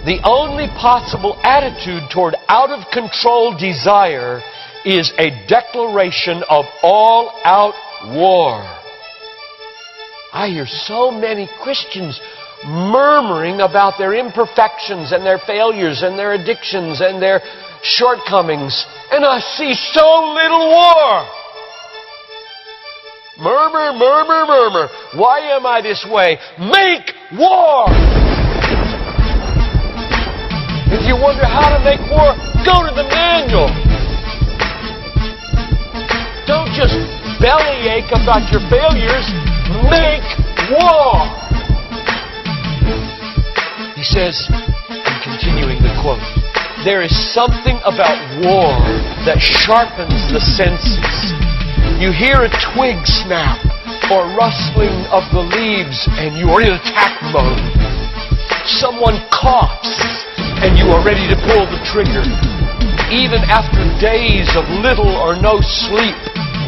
The only possible attitude toward out-of-control desire is a declaration of all-out war. I hear so many Christians murmuring about their imperfections and their failures and their addictions and their shortcomings, and I see so little war. Murmur, murmur, murmur. Why am I this way? Make war! If you wonder how to make war, go to the manual. Don't just bellyache about your failures. Make war! He says, I'm continuing the quote, there is something about war that sharpens the senses. You hear a twig snap or rustling of the leaves and you are in attack mode. Someone coughs and you are ready to pull the trigger. Even after days of little or no sleep,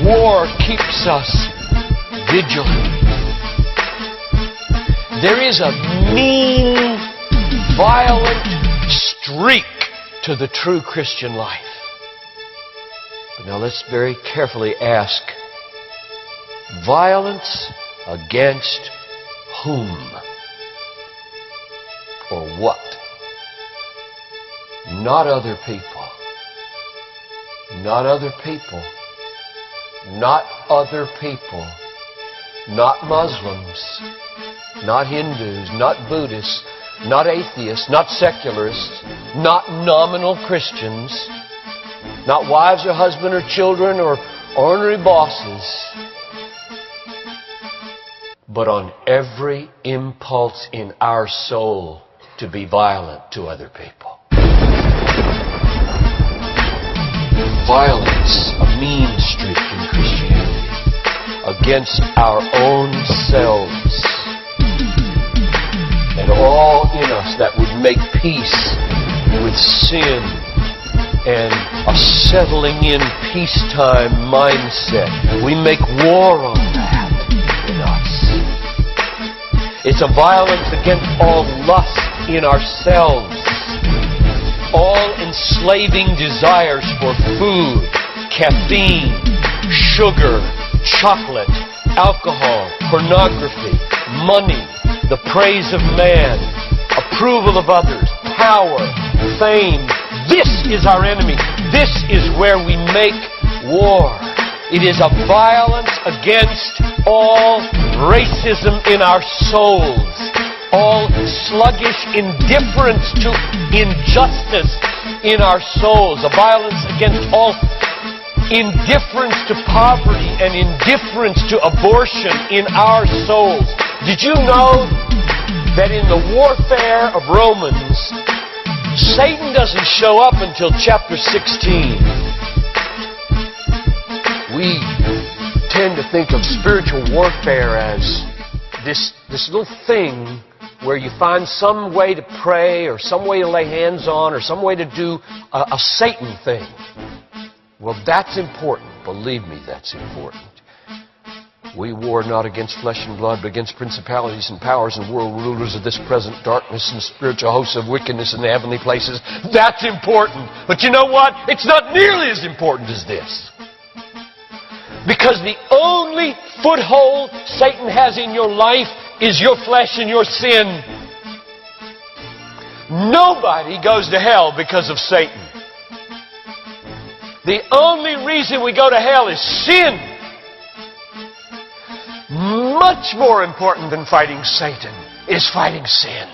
war keeps us vigilant. There is a mean, violent streak to the true Christian life. But now let's very carefully ask, violence against whom? Or what? Not other people. Not other people. Not other people. Not Muslims. Not Hindus. Not Buddhists. Not atheists. Not secularists. Not nominal Christians. Not wives or husband or children or ornery bosses. But on every impulse in our soul to be violent to other people. Violence, a mean streak in Christianity, against our own selves. And all in us that would make peace with sin and a settling in peacetime mindset. We make war on that in us. It's a violence against all lust in ourselves. All enslaving desires for food, caffeine, sugar, chocolate, alcohol, pornography, money, the praise of man, approval of others, power, fame. This is our enemy. This is where we make war. It is a violence against all racism in our souls. All sluggish indifference to injustice in our souls. A violence against all indifference to poverty and indifference to abortion in our souls. Did you know that in the warfare of Romans, Satan doesn't show up until chapter 16? We tend to think of spiritual warfare as this little thing where you find some way to pray or some way to lay hands on or some way to do a Satan thing. Well, that's important. Believe me, that's important. We war not against flesh and blood, but against principalities and powers and world rulers of this present darkness and spiritual hosts of wickedness in the heavenly places. That's important. But you know what? It's not nearly as important as this. Because the only foothold Satan has in your life is your flesh and your sin. Nobody goes to hell because of Satan. The only reason we go to hell is sin. Much more important than fighting Satan is fighting sin.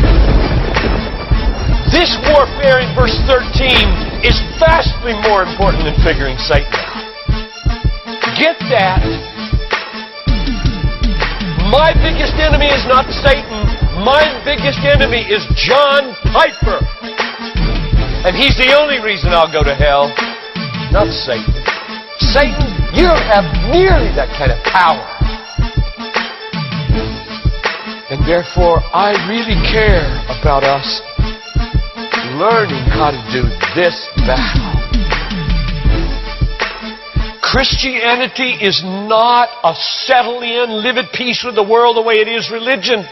This warfare in verse 13 is vastly more important than figuring Satan out. Get that. My biggest enemy is not Satan. My biggest enemy is John Piper. And he's the only reason I'll go to hell, not Satan. Satan, you don't have nearly that kind of power. And therefore, I really care about us learning how to do this battle. Christianity is not a settle in, live at peace with the world the way it is religion.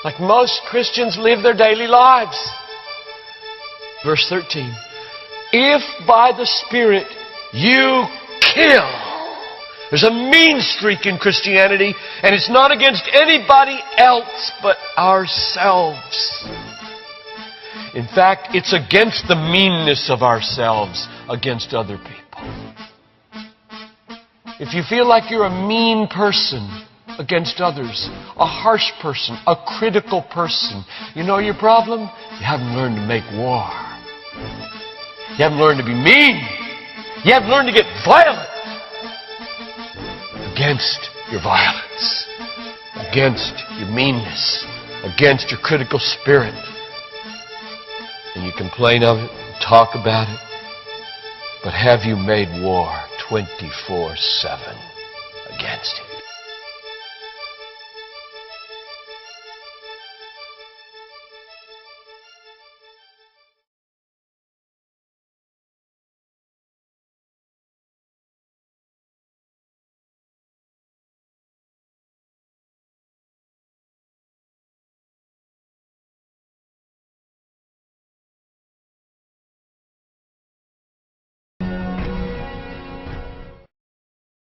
Like most Christians live their daily lives. Verse 13. If by the Spirit you kill. There's a mean streak in Christianity, and it's not against anybody else but ourselves. In fact, it's against the meanness of ourselves against other people. If you feel like you're a mean person against others, a harsh person, a critical person, you know your problem? You haven't learned to make war. You haven't learned to be mean. You haven't learned to get violent against your violence, against your meanness, against your critical spirit. And you complain of it, talk about it, but have you made war 24/7 against it?